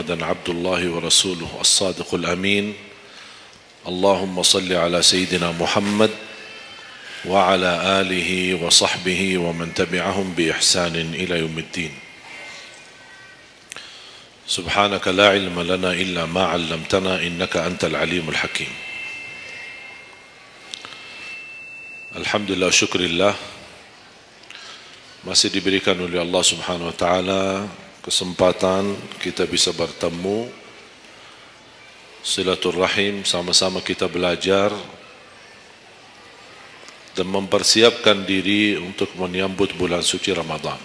محمدا عبد الله ورسوله الصادق الأمين اللهم صل على سيدنا محمد وعلى آله وصحبه ومن تبعهم بإحسان إلى يوم الدين. سبحانك لا علم لنا إلا ما علمتنا إنك أنت العليم الحكيم. Alhamdulillah, syukurillah, masih diberikan oleh Allah Subhanahu wa taala kesempatan kita bisa bertemu, silaturahim, sama-sama kita belajar dan mempersiapkan diri untuk menyambut bulan suci Ramadan.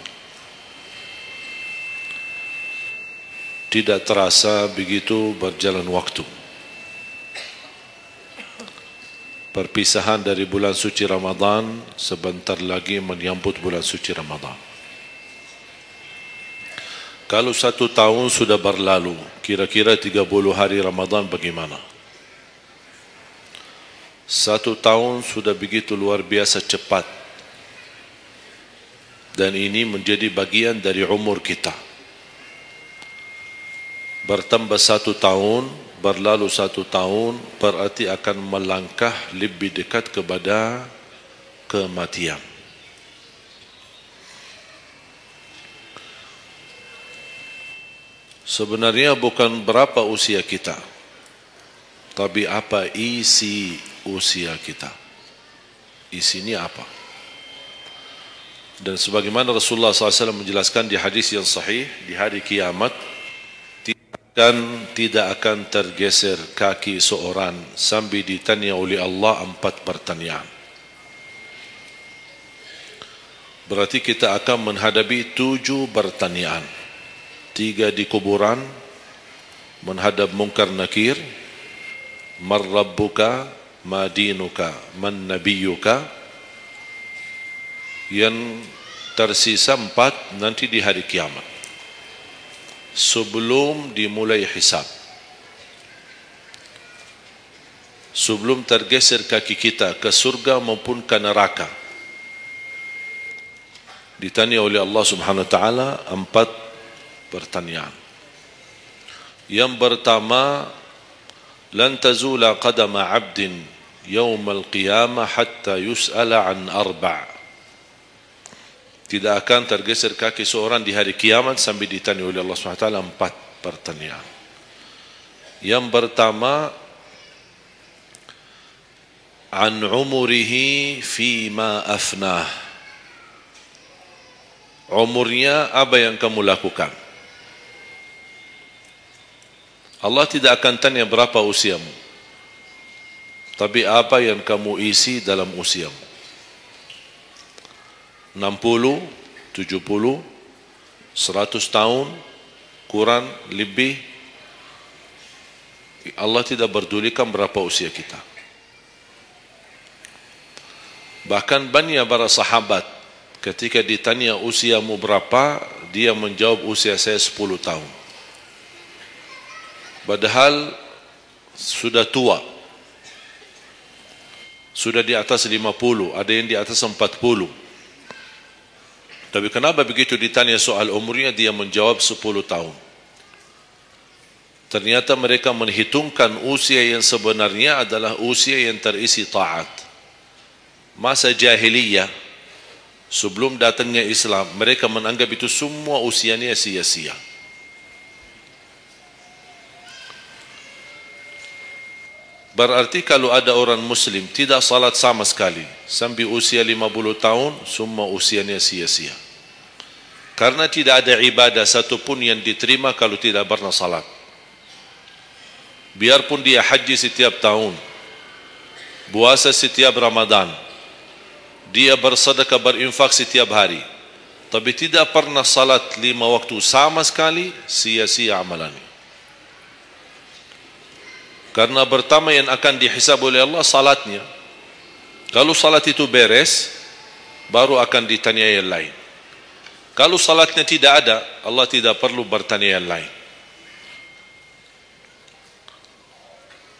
Tidak terasa begitu berjalan waktu. Perpisahan dari bulan suci Ramadan, sebentar lagi menyambut bulan suci Ramadan. Kalau 1 tahun sudah berlalu, kira-kira 30 hari Ramadan bagaimana? 1 tahun sudah begitu luar biasa cepat. Dan ini menjadi bagian dari umur kita. Bertambah 1 tahun, berlalu 1 tahun, berarti akan melangkah lebih dekat kepada kematian. Sebenarnya bukan berapa usia kita, tapi apa isi usia kita. Isinya apa? Dan sebagaimana Rasulullah SAW menjelaskan di hadis yang sahih, di hari kiamat tidak akan tergeser kaki seorang sambil ditanya oleh Allah 4 pertanyaan. Berarti kita akan menghadapi 7 pertanyaan. 3 di kuburan, menghadap mungkar nakir, man rabbuka, ma dinuka, man nabiyuka. Yang tersisa 4 nanti di hari kiamat, sebelum dimulai hisab, sebelum tergeser kaki kita ke surga maupun ke neraka, ditanya oleh Allah Subhanahu wa taala 4 pertanyaan. Yang pertama, lan tazula qadama 'abdin yaumal qiyamah hatta yus'ala an 4. Tidak akan tergeser kaki seorang di hari kiamat sampai ditanya oleh Allah SWT 4 pertanyaan. Yang pertama, an umurihi fima afnah. Umurnya apa yang kamu lakukan? Allah tidak akan tanya berapa usiamu, tapi apa yang kamu isi dalam usiamu. 60, 70, 100 tahun, kurang, lebih, Allah tidak berdulikan berapa usia kita. Bahkan banyak para sahabat ketika ditanya usiamu berapa, dia menjawab usia saya 10 tahun. Padahal sudah tua, sudah di atas 50, ada yang di atas 40. Tapi kenapa begitu ditanya soal umurnya dia menjawab 10 tahun? Ternyata mereka menghitungkan usia yang sebenarnya adalah usia yang terisi taat. Masa jahiliyah, sebelum datangnya Islam, mereka menganggap itu semua usianya sia-sia. Berarti kalau ada orang muslim tidak salat sama sekali sampai usia 50 tahun, semua usianya sia-sia. Karena tidak ada ibadah satupun yang diterima kalau tidak pernah salat. Biarpun dia haji setiap tahun, puasa setiap Ramadan, dia bersedekah, berinfak setiap hari, tapi tidak pernah salat 5 waktu sama sekali, sia-sia amalannya. Karena pertama yang akan dihisab oleh Allah salatnya. Kalau salat itu beres, baru akan ditanya yang lain. Kalau salatnya tidak ada, Allah tidak perlu bertanya yang lain.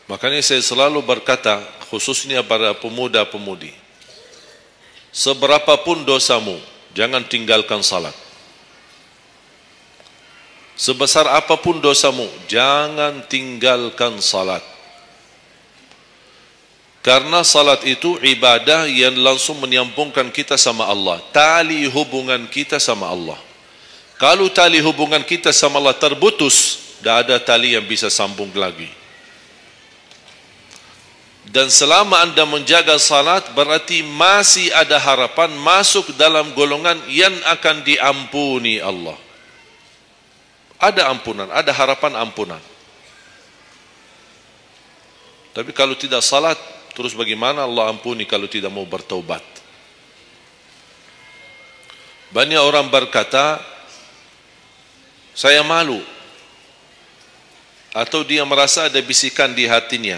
Makanya saya selalu berkata, khususnya para pemuda-pemudi, seberapapun dosamu, jangan tinggalkan salat. sebesar apapun dosamu, jangan tinggalkan salat. Karena salat itu ibadah yang langsung menyambungkan kita sama Allah, tali hubungan kita sama Allah. Kalau tali hubungan kita sama Allah terputus, tidak ada tali yang bisa sambung lagi. Dan selama anda menjaga salat, berarti masih ada harapan masuk dalam golongan yang akan diampuni Allah. Ada ampunan, ada harapan ampunan. Tapi kalau tidak salat, terus bagaimana Allah ampuni kalau tidak mau bertaubat? Banyak orang berkata, saya malu. Atau dia merasa ada bisikan di hatinya,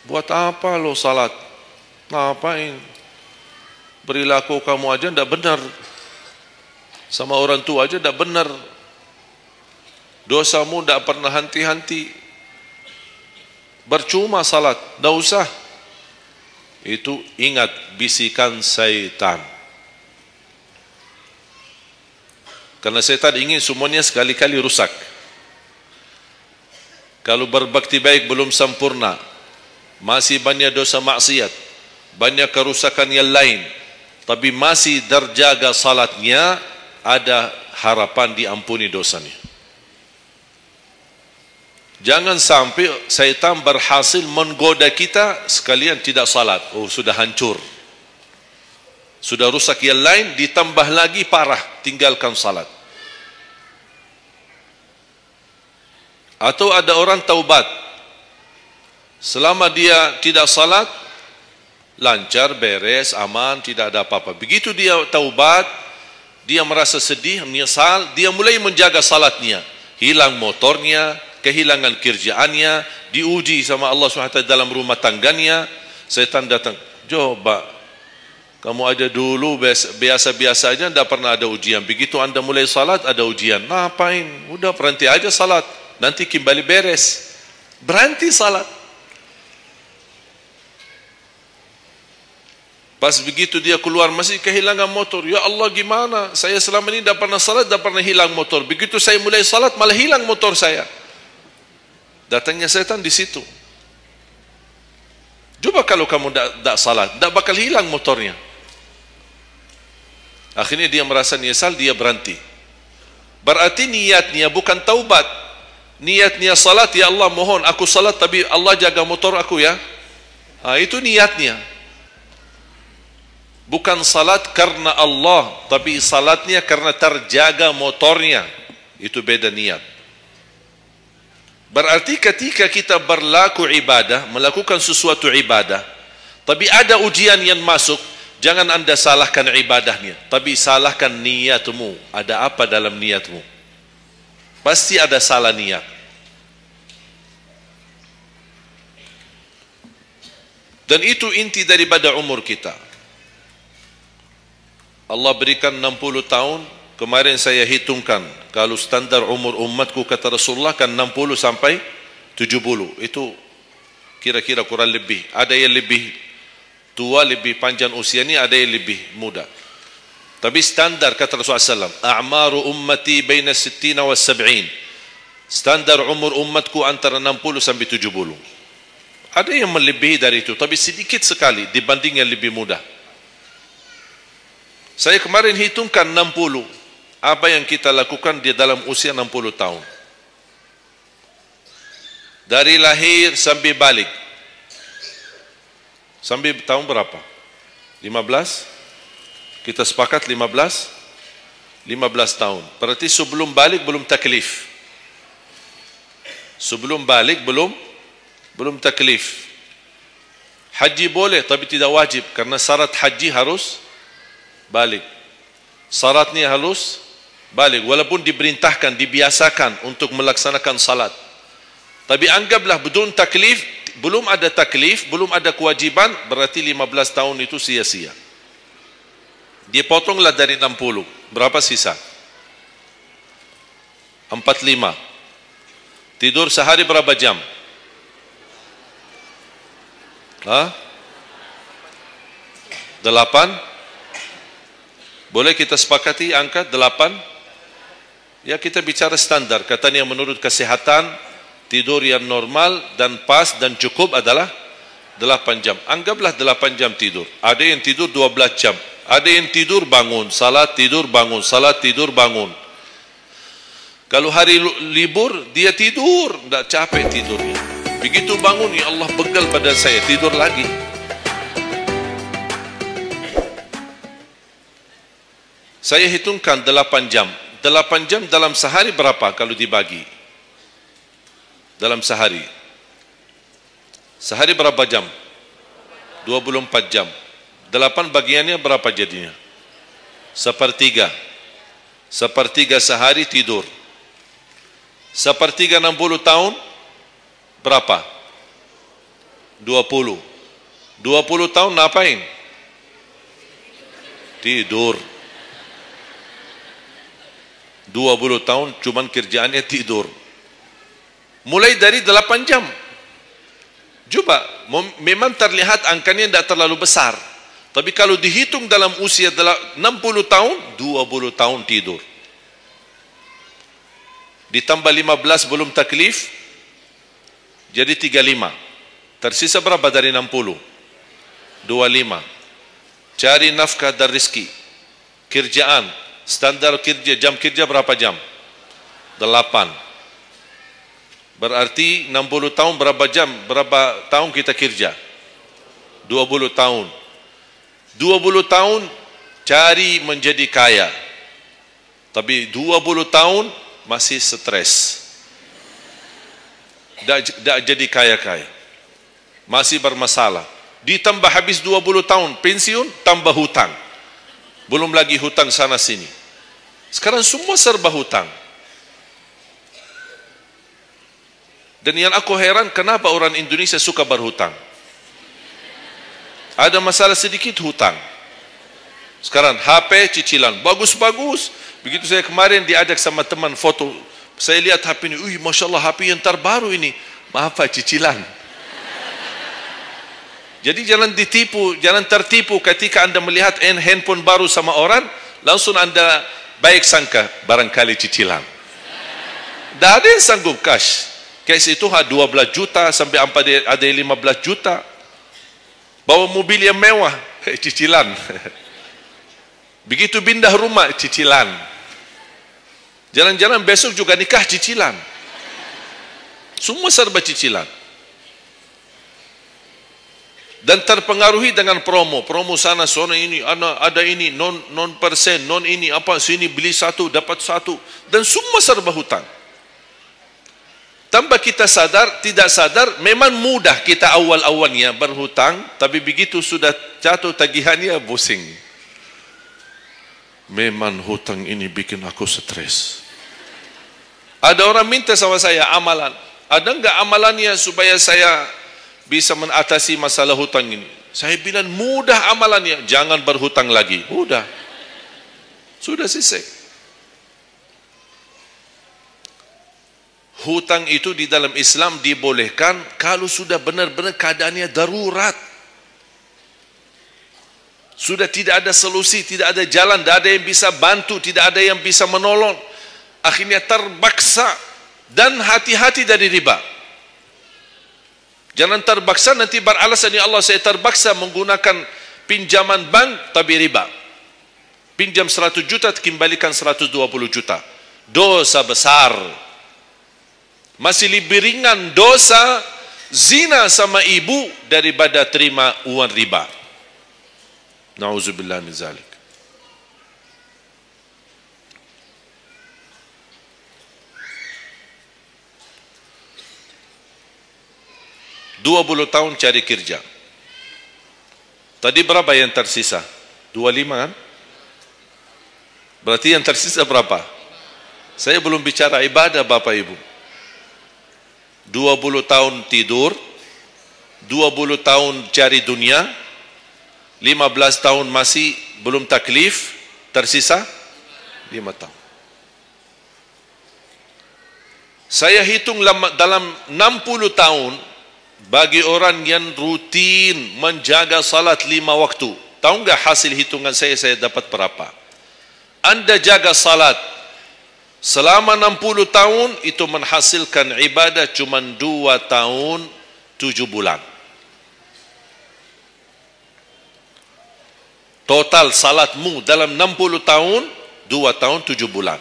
buat apa lo salat? Ngapain? Perilaku kamu aja tidak benar, sama orang tua aja tidak benar, dosamu tidak pernah henti-henti, percuma salat, tidak usah. Itu ingat bisikan syaitan. Karena syaitan ingin semuanya sekali-kali rusak. Kalau berbakti baik belum sempurna, masih banyak dosa maksiat, banyak kerusakan yang lain, tapi masih terjaga salatnya, ada harapan diampuni dosanya. Jangan sampai syaitan berhasil menggoda kita sekalian tidak salat. Oh, sudah hancur, sudah rusak yang lain, ditambah lagi parah, tinggalkan salat. Atau ada orang taubat, selama dia tidak salat, lancar, beres, aman, tidak ada apa-apa. Begitu dia taubat, dia merasa sedih, menyesal, dia mulai menjaga salatnya. Hilang motornya, kehilangan kerjaannya, diuji sama Allah SWT dalam rumah tangganya. Setan datang, coba, kamu aja dulu biasa-biasa aja, tidak pernah ada ujian. Begitu anda mulai salat, ada ujian. Ngapain? Udah berhenti aja salat, nanti kembali beres. Berhenti salat. Pas begitu dia keluar masih kehilangan motor. Ya Allah, gimana? Saya selama ini tidak pernah salat, tidak pernah hilang motor. Begitu saya mulai salat, malah hilang motor saya. Datangnya setan di situ. Coba kalau kamu tidak salat, tidak bakal hilang motornya. Akhirnya dia merasa nyesal, dia berhenti. Berarti niatnya bukan taubat. Niatnya salat, ya Allah mohon aku salat tapi Allah jaga motor aku ya. Itu niatnya. Bukan salat karena Allah, tapi salatnya karena terjaga motornya. Itu beda niat. Berarti ketika kita berlaku ibadah, melakukan sesuatu ibadah, tapi ada ujian yang masuk, jangan anda salahkan ibadahnya, tapi salahkan niatmu. Ada apa dalam niatmu? Pasti ada salah niat. Dan itu inti daripada umur kita. Allah berikan 60 tahun. Kemarin saya hitungkan, kalau standar umur umatku kata Rasulullah kan 60 sampai 70. Itu kira-kira kurang lebih. Ada yang lebih tua, lebih panjang usianya, ada yang lebih muda. Tapi standar kata Rasulullah SAW, a'maru ummati baina 60 wa 70. Standar umur umatku antara 60 sampai 70. Ada yang melebihi dari itu, tapi sedikit sekali dibanding yang lebih muda. Saya kemarin hitungkan 60. Apa yang kita lakukan di dalam usia 60 tahun. Dari lahir sampai balik. Sampai tahun berapa? 15? Kita sepakat 15? 15 tahun. Berarti sebelum balik belum taklif. Sebelum balik belum taklif. Haji boleh tapi tidak wajib, karena syarat haji harus balik. Syaratnya harus balik, walaupun diperintahkan, dibiasakan untuk melaksanakan salat. Tapi anggaplah bedun taklif, belum ada taklif, belum ada kewajiban, berarti 15 tahun itu sia-sia. Dipotonglah dari 60, berapa sisa? 45. Tidur sehari berapa jam? 8. Boleh kita sepakati angka 8? Ya kita bicara standar. Katanya menurut kesehatan, tidur yang normal dan pas dan cukup adalah 8 jam. Anggaplah 8 jam tidur. Ada yang tidur 12 jam. Ada yang tidur bangun, salat tidur bangun, salat tidur bangun. Kalau hari libur, dia tidur, tak capek tidurnya. Begitu bangun, ya Allah begal badan saya, tidur lagi. Saya hitungkan 8 jam. 8 jam dalam sehari berapa kalau dibagi? Dalam sehari. Sehari berapa jam? 24 jam. 8 bagiannya berapa jadinya? Sepertiga. Sepertiga sehari tidur. Sepertiga 60 tahun berapa? 20. 20 tahun ngapain? Tidur. 20 tahun cuman kerjaannya tidur. Mulai dari 8 jam. Coba, memang terlihat angkanya tidak terlalu besar. Tapi kalau dihitung dalam usia 60 tahun, 20 tahun tidur. Ditambah 15 belum taklif, jadi 35. Tersisa berapa dari 60? 25. Cari nafkah dan rezeki. Kerjaan, standar kerja, jam kerja berapa jam? 8. Berarti 60 tahun berapa jam? Berapa tahun kita kerja? 20 tahun. 20 tahun cari menjadi kaya. Tapi 20 tahun masih stres. Tak jadi kaya-kaya. Masih bermasalah. Ditambah habis 20 tahun pensiun, tambah hutang. Belum lagi hutang sana sini. Sekarang semua serba hutang. Dan yang aku heran, kenapa orang Indonesia suka berhutang? Ada masalah sedikit hutang. Sekarang HP cicilan bagus-bagus. Begitu saya kemarin diajak sama teman foto, saya lihat HP ini, Masya Allah HP yang terbaru ini. Maaf Pak, cicilan. Jadi jangan ditipu, jangan tertipu ketika anda melihat handphone baru sama orang, langsung anda baik sangka barangkali cicilan. Tak ada yang sanggup cash. Cash itu 12 juta sampai ada 15 juta. Bawa mobil yang mewah, cicilan. Begitu pindah rumah, cicilan. Jalan-jalan besok juga nikah, cicilan. Semua serba cicilan. Dan terpengaruhi dengan promo. Promo sana, sana ini, ada ini, non persen, non ini, apa, sini beli satu, dapat satu. Dan semua serba hutang. Tanpa kita sadar, tidak sadar, memang mudah kita awal-awalnya berhutang, tapi begitu sudah jatuh tagihannya, pusing. Memang hutang ini bikin aku stres. Ada orang minta sama saya amalan. Ada enggak amalannya supaya saya bisa mengatasi masalah hutang ini? Saya bilang mudah amalannya, jangan berhutang lagi. Udah. Sudah selesai. Hutang itu di dalam Islam dibolehkan kalau sudah benar-benar keadaannya darurat. Sudah tidak ada solusi, tidak ada jalan, tidak ada yang bisa bantu, tidak ada yang bisa menolong. Akhirnya terpaksa, dan hati-hati dari riba. Jangan terpaksa nanti beralasan, ya Allah saya terpaksa menggunakan pinjaman bank tapi riba. Pinjam 100 juta kembalikan 120 juta. Dosa besar. Masih lebih ringan dosa zina sama ibu daripada terima uang riba. Nauzubillah min zalik. Dua 20 tahun cari kerja. Tadi berapa yang tersisa? 25 kan? Berarti yang tersisa berapa? Saya belum bicara ibadah Bapak Ibu. 20 tahun tidur, 20 tahun cari dunia, 15 tahun masih belum taklif, tersisa 5 tahun. Saya hitung dalam 60 tahun, bagi orang yang rutin menjaga salat 5 waktu, tahu enggak hasil hitungan saya dapat berapa? Anda jaga salat Selama 60 tahun itu menghasilkan ibadah cuma 2 tahun 7 bulan. Total salatmu dalam 60 tahun 2 tahun 7 bulan.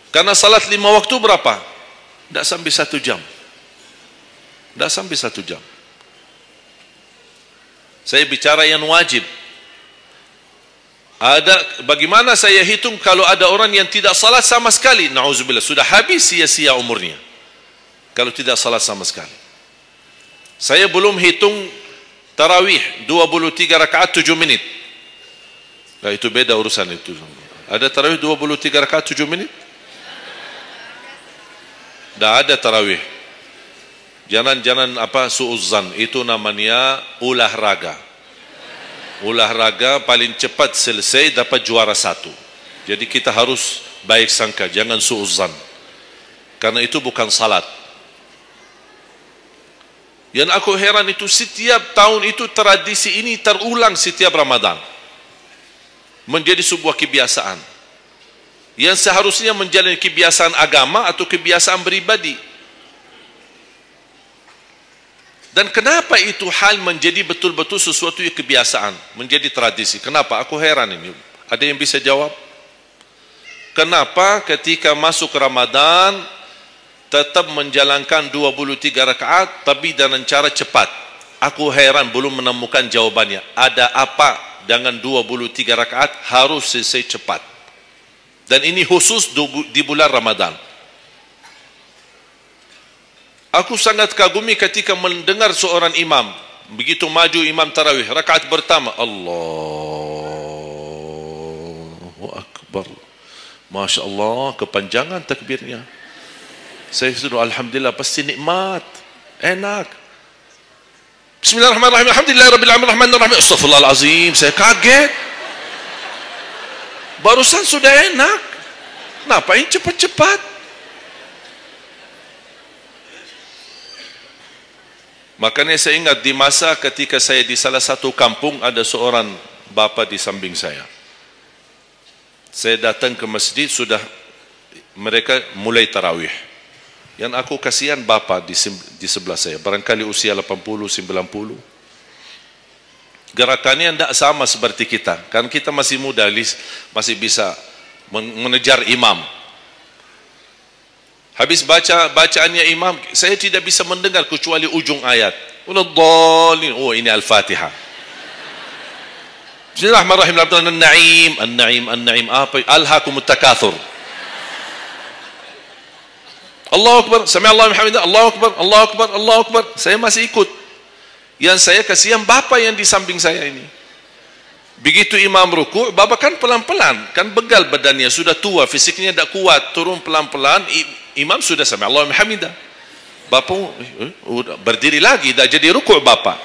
Karena salat 5 waktu berapa? Tidak sampai 1 jam. Tidak sampai 1 jam. Saya bicara yang wajib. Bagaimana saya hitung kalau ada orang yang tidak salat sama sekali? Na'udzubillah, sudah habis sia-sia umurnya kalau tidak salat sama sekali. Saya belum hitung tarawih 23 rakaat 7 menit. Nah, itu beda urusan itu. Ada tarawih 23 rakaat 7 menit? Tidak ada tarawih. Jangan su'uzzan. Itu namanya olahraga. Olahraga paling cepat selesai dapat juara 1. Jadi kita harus baik sangka, jangan su'uzzan. Karena itu bukan salat. Yang aku heran itu setiap tahun itu tradisi ini terulang setiap Ramadan. Menjadi sebuah kebiasaan. Yang seharusnya menjalani kebiasaan agama atau kebiasaan beribadi. Dan kenapa itu hal menjadi betul-betul sesuatu yang kebiasaan, menjadi tradisi? Kenapa? Aku heran ini. Ada yang bisa jawab? Kenapa ketika masuk Ramadan tetap menjalankan 23 rakaat tapi dengan cara cepat? Aku heran belum menemukan jawabannya. Ada apa dengan 23 rakaat harus selesai cepat? Dan ini khusus di bulan Ramadan. Aku sangat kagumi ketika mendengar seorang imam begitu maju imam tarawih rakaat pertama, Allahu Akbar, Masya Allah, kepanjangan takbirnya. Saya sudah alhamdulillah, pasti nikmat, enak. Bismillahirrahmanirrahim, alhamdulillahirabbil alamin, astaghfirullahalazim. Saya kaget, barusan sudah enak, ngapain cepat-cepat? Makanya saya ingat di masa ketika saya di salah satu kampung, ada seorang bapa di samping saya. Saya datang ke masjid, sudah mereka mulai tarawih. Yang aku kasihan bapa di sebelah saya, barangkali usia 80, 90. Gerakannya tidak sama seperti kita. Kan kita masih muda, masih bisa mengejar imam. Habis bacaannya imam, saya tidak bisa mendengar kecuali ujung ayat. Oh, ini Al-Fatihah. Bismillahirrahmanirrahim. An-Na'im. Apa? Alhaakumut takatsur. Allahu Akbar. Sami'allahu liman hamidah. Allahu Akbar. Allahu Akbar. Allahu Akbar. Saya masih ikut. Yang saya kasihan bapa yang di samping saya ini. Begitu imam ruku', bapa kan pelan-pelan, kan begal badannya, sudah tua, fisiknya tidak kuat, turun pelan-pelan. Imam sudah sami'allahu liman hamidah. Bapa berdiri lagi, dah jadi rukuk bapa.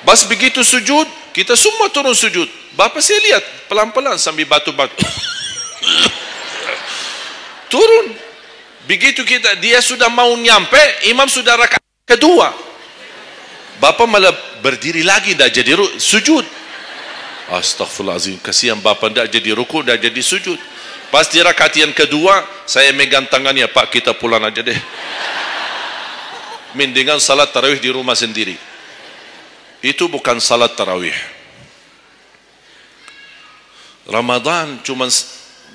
Bas begitu sujud, kita semua turun sujud. Bapa saya lihat pelan-pelan sambil batu-batu. Turun. Begitu dia sudah mau nyampe, imam sudah rakaat kedua. Bapa malah berdiri lagi, dah jadi sujud. Astaghfirullahalazim, kasihan bapa tidak jadi rukuk, tidak jadi sujud. Pas di rakaat yang kedua, saya megang tangannya, Pak, kita pulang aja deh. Mendingan salat tarawih di rumah sendiri. Itu bukan salat tarawih. Ramadan cuma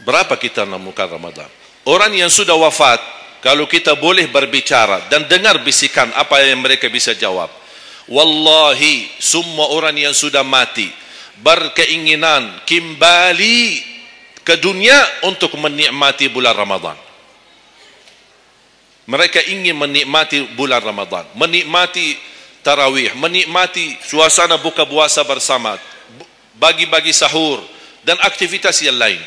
berapa kita menemukan Ramadan? Orang yang sudah wafat, kalau kita boleh berbicara dan dengar bisikan, apa yang mereka bisa jawab? Wallahi, semua orang yang sudah mati berkeinginan kembali ke dunia untuk menikmati bulan Ramadan. Mereka ingin menikmati bulan Ramadan, menikmati tarawih, menikmati suasana buka puasa bersama, bagi-bagi sahur dan aktivitas yang lain.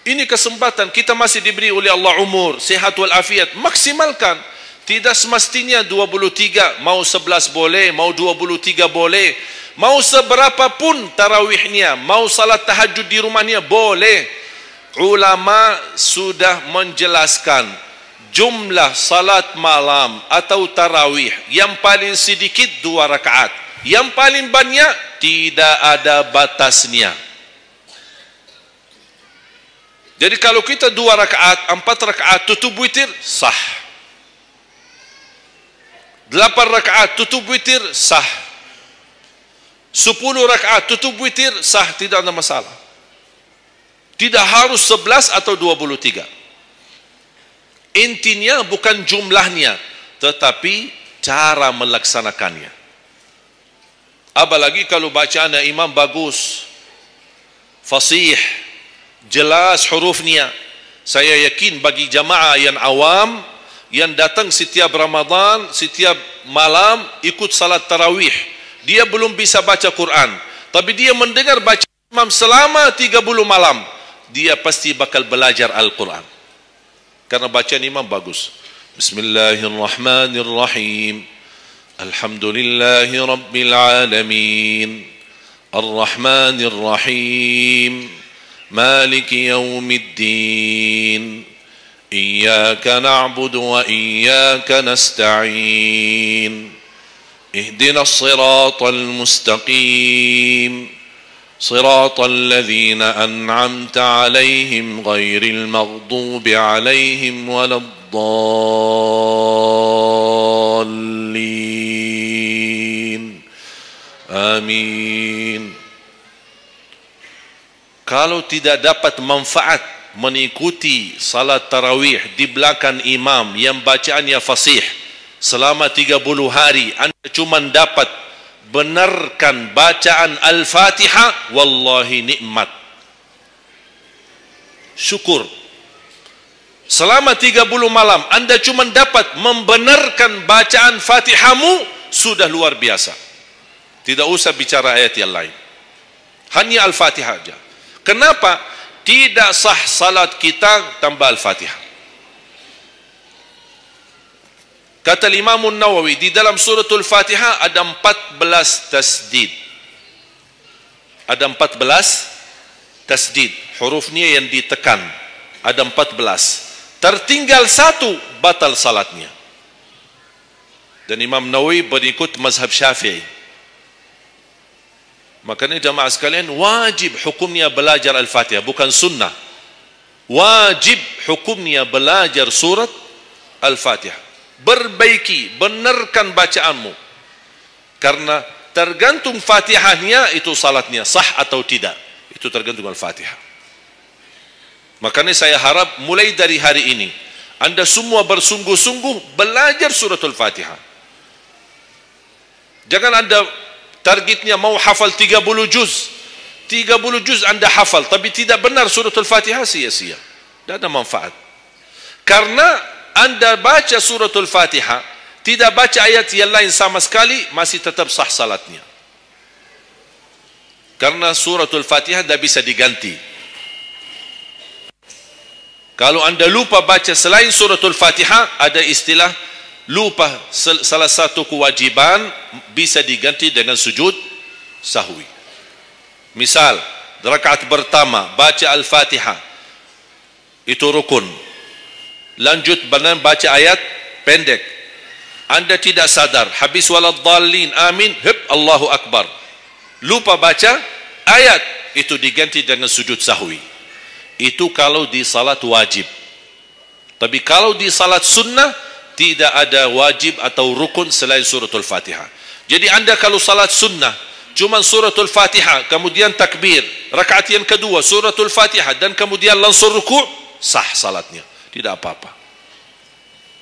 Ini kesempatan, kita masih diberi oleh Allah umur, sehat walafiat, maksimalkan. Tidak semestinya 23, mau 11 boleh, mau 23 boleh, mau seberapa pun tarawihnya, mau salat tahajud di rumahnya boleh. Ulama sudah menjelaskan jumlah salat malam atau tarawih yang paling sedikit 2 rakaat, yang paling banyak tidak ada batasnya. Jadi kalau kita 2 rakaat, 4 rakaat tutup witir, sah. 8 rakaat tutup witir, sah. 10 rakaat tutup witir, sah, tidak ada masalah. Tidak harus 11 atau 23. Intinya bukan jumlahnya, tetapi cara melaksanakannya. Apalagi kalau bacaan imam bagus, fasih, jelas hurufnya. Saya yakin bagi jamaah yang awam, yang datang setiap Ramadan, setiap malam ikut salat tarawih, dia belum bisa baca Quran, tapi dia mendengar baca imam selama 30 malam, dia pasti bakal belajar Al-Quran karena bacaan imam bagus. Bismillahirrahmanirrahim. Alhamdulillahi rabbil alamin. Ar-Rahmanir-Rahim. Maliki yaumiddin. Iyyaka na'budu wa iyyaka nasta'in. Ihdinas siratal mustaqim. صراط الذين أنعمت عليهم غير المغضوب عليهم ولا الضالين آمين. Kalau tidak dapat manfaat mengikuti salat tarawih di belakang imam yang bacaannya fasih selama 30 hari, anda cuma dapat benarkan bacaan Al-Fatihah, wallahi nikmat, syukur. Selama 30 malam anda cuma dapat membenarkan bacaan Fatihahmu, sudah luar biasa. Tidak usah bicara ayat yang lain, hanya Al-Fatihah saja. Kenapa? Tidak sah salat kita tanpa Al-Fatihah. Kata Imam Nawawi, di dalam suratul Fatihah ada 14 tasdid. Ada 14 tasdid. Hurufnya yang ditekan. Ada 14. Tertinggal 1, batal salatnya. Dan Imam Nawawi berikut mazhab Syafi'i. Makanya jamaah sekalian, wajib hukumnya belajar Al-Fatihah, bukan sunnah. Wajib hukumnya belajar surat Al-Fatihah. Perbaiki, benarkan bacaanmu, karena tergantung Fatihahnya itu salatnya sah atau tidak, itu tergantung Al-Fatihah. Makanya saya harap mulai dari hari ini anda semua bersungguh-sungguh belajar suratul Fatihah. Jangan anda targetnya mau hafal 30 juz. 30 juz anda hafal tapi tidak benar suratul Fatihah, sia-sia, tidak ada manfaat. Karena anda baca suratul Fatihah, tidak baca ayat yang lain sama sekali, masih tetap sah salatnya. Karena suratul Fatihah tidak bisa diganti. Kalau anda lupa baca selain suratul Fatihah, ada istilah lupa salah satu kewajiban, bisa diganti dengan sujud sahwi. Misal, rakaat pertama baca Al-Fatihah, itu rukun. Lanjut baca ayat pendek, anda tidak sadar, habis waladdallin amin, hep Allahu Akbar, lupa baca ayat, itu diganti dengan sujud sahwi. Itu kalau di salat wajib. Tapi kalau di salat sunnah, tidak ada wajib atau rukun selain suratul Fatihah. Jadi anda kalau salat sunnah cuma suratul Fatihah, kemudian takbir, rakaat yang kedua suratul Fatihah, dan kemudian langsung ruku', sah salatnya, tidak apa-apa.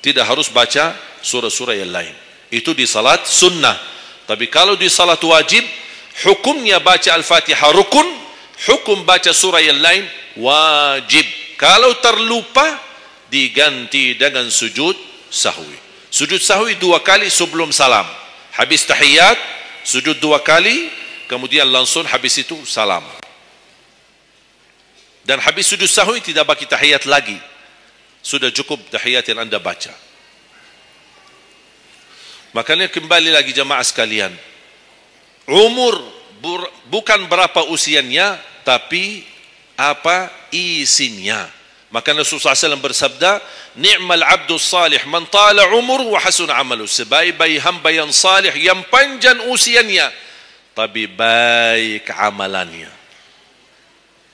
Tidak harus baca surah-surah yang lain. Itu di salat sunnah. Tapi kalau di salat wajib, hukumnya baca Al-Fatihah rukun, hukum baca surah yang lain wajib. Kalau terlupa, diganti dengan sujud sahwi. Sujud sahwi 2 kali sebelum salam. Habis tahiyat, sujud 2 kali, kemudian langsung habis itu salam. Dan habis sujud sahwi tidak bagi tahiyat lagi. Sudah cukup tahiyat yang anda baca. Makanya kembali lagi jamaah sekalian, umur bukan berapa usianya, tapi apa isinya. Maka Rasulullah SAW bersabda, ni'mal abdus salih man tala umur wa hasun amalu. Sebaik-baik hamba yang salih, yang panjang usianya, tapi baik amalannya.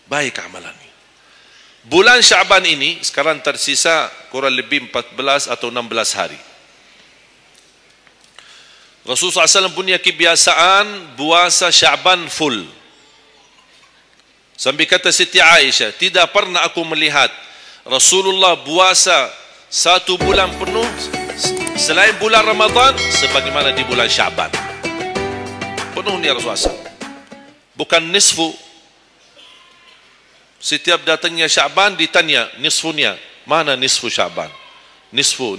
Baik amalannya. Bulan Syaban ini sekarang tersisa kurang lebih 14 atau 16 hari. Rasulullah SAW punya kebiasaan puasa Syaban full. Sampai kata Siti Aisyah, tidak pernah aku melihat Rasulullah puasa 1 bulan penuh selain bulan Ramadan sebagaimana di bulan Syaban. Penuhnya Rasulullah SAW. Bukan nisfu. Setiap datangnya Syaban ditanya nisfunya. Mana nisfu Syaban? Nisfu.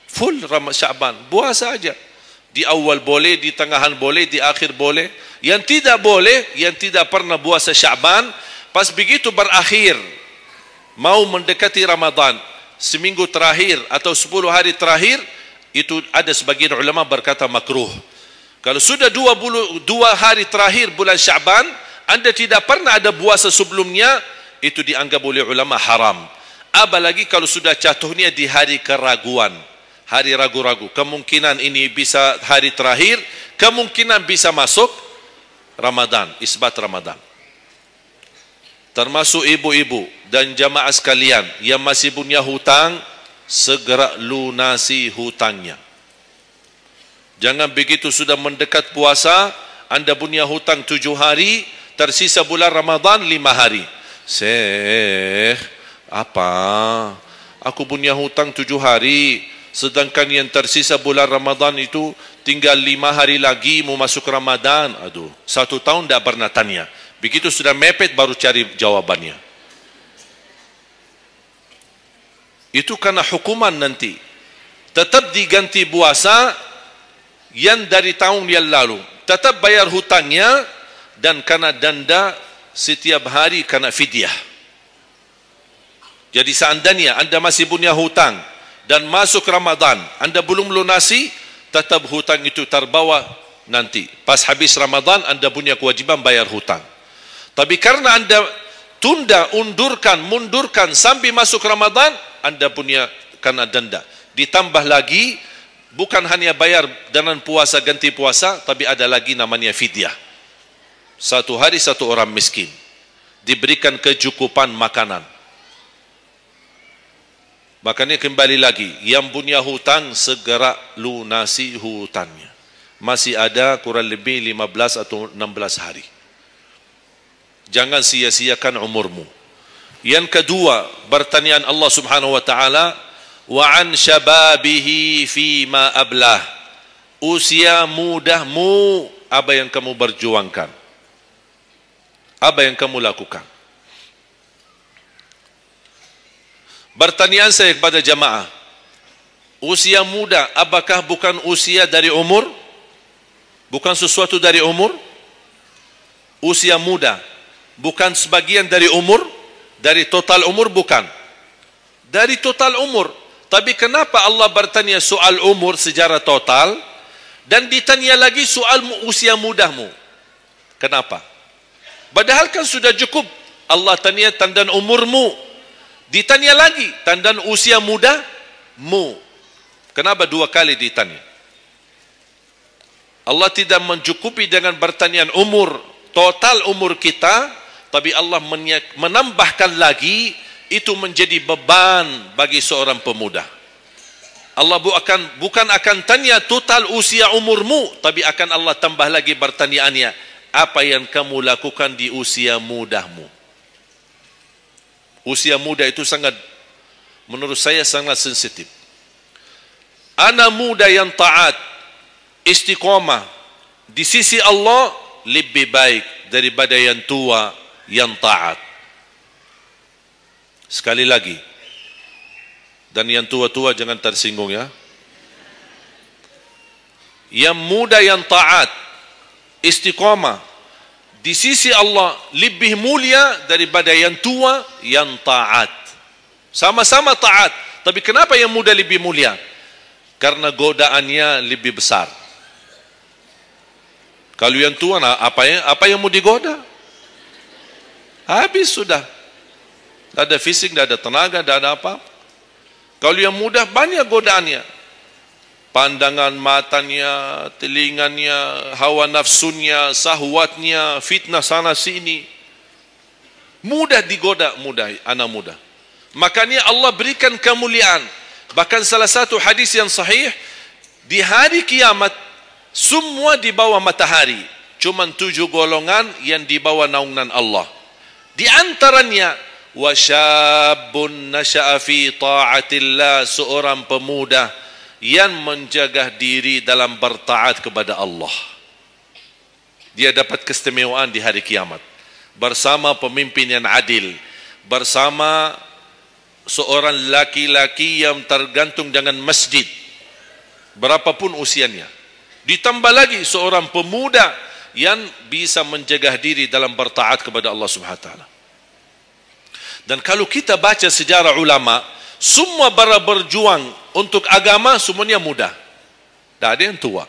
Full Syaban. Puasa saja. Di awal boleh, di tengahan boleh, di akhir boleh. Yang tidak boleh, yang tidak pernah puasa Syaban, pas begitu berakhir, mau mendekati Ramadan, seminggu terakhir atau 10 hari terakhir, itu ada sebagian ulama berkata makruh. Kalau sudah 2 hari terakhir bulan Syaban, Anda tidak pernah ada puasa sebelumnya, itu dianggap oleh ulama haram. Apalagi kalau sudah jatuhnya di hari keraguan, hari ragu-ragu, kemungkinan ini bisa hari terakhir, kemungkinan bisa masuk Ramadan, isbat Ramadan. Termasuk ibu-ibu dan jamaah sekalian yang masih punya hutang, segera lunasi hutangnya. Jangan begitu sudah mendekat puasa, Anda punya hutang 7 hari, tersisa bulan Ramadan 5 hari. Syekh, apa? Aku punya hutang 7 hari, sedangkan yang tersisa bulan Ramadan itu tinggal 5 hari lagi mau masuk Ramadan. Aduh, 1 tahun tidak pernah tanya. Begitu sudah mepet baru cari jawabannya. Itu karena hukuman nanti. Tetap diganti puasa yang dari tahun yang lalu. Tetap bayar hutangnya dan kena denda setiap hari kena fidyah. Jadi seandainya Anda masih punya hutang dan masuk Ramadan, Anda belum lunasi, tetap hutang itu terbawa nanti. Pas habis Ramadan, Anda punya kewajiban bayar hutang. Tapi karena Anda tunda, mundurkan sampai masuk Ramadan, Anda punya kena denda. Ditambah lagi, bukan hanya bayar dengan puasa, ganti puasa, tapi ada lagi namanya fidyah. 1 hari 1 orang miskin. Diberikan kecukupan makanan. Makanya kembali lagi, yang punya hutang segera lunasi hutangnya. Masih ada kurang lebih 15 atau 16 hari. Jangan sia-siakan umurmu. Yang kedua, pertanyaan Allah Subhanahu wa taala, wa an syababihi fima ablah. Usia mudahmu, apa yang kamu berjuangkan? Apa yang kamu lakukan? Pertanyaan saya kepada jamaah, usia muda apakah bukan usia dari umur? Bukan sesuatu dari umur? Usia muda bukan sebagian dari umur? Dari total umur bukan? Dari total umur. Tapi kenapa Allah bertanya soal umur secara total dan ditanya lagi soal usia mudahmu? Kenapa? Padahal kan sudah cukup Allah tanya tandaan umurmu, ditanya lagi tandaan usia mudamu. Kenapa 2 kali ditanya? Allah tidak mencukupi dengan pertanyaan umur, total umur kita, tapi Allah menambahkan lagi, itu menjadi beban bagi seorang pemuda. Allah bukan akan tanya total usia umurmu, tapi akan Allah tambah lagi pertanyaannya, apa yang kamu lakukan di usia mudahmu? Usia muda itu sangat, menurut saya sangat sensitif. Anak muda yang taat, istiqomah di sisi Allah lebih baik daripada yang tua yang taat. Sekali lagi, dan yang tua-tua jangan tersinggung ya. Yang muda yang taat, istiqamah di sisi Allah lebih mulia daripada yang tua yang taat. Sama-sama taat, tapi kenapa yang muda lebih mulia? Karena godaannya lebih besar. Kalau yang tua, nah, apa yang mau digoda? Habis sudah. Tidak ada fisik, tidak ada tenaga, tidak ada apa. Kalau yang muda banyak godaannya. Pandangan matanya, telinganya, hawa nafsunya, sahwatnya, fitnah sana sini. Mudah digoda, anak muda. Makanya Allah berikan kemuliaan. Bahkan salah satu hadis yang sahih, di hari kiamat semua di bawah matahari, cuman 7 golongan yang di bawah naungan Allah. Di antaranya wasyabun nasya'a fi ta'atillah, seorang pemuda yang menjaga diri dalam bertaat kepada Allah. Dia dapat keistimewaan di hari kiamat bersama pemimpin yang adil, bersama seorang laki-laki yang tergantung dengan masjid berapapun usianya. Ditambah lagi seorang pemuda yang bisa menjaga diri dalam bertaat kepada Allah Subhanahu wa taala. Dan kalau kita baca sejarah ulama, semua para berjuang untuk agama semuanya muda. Tak ada yang tua.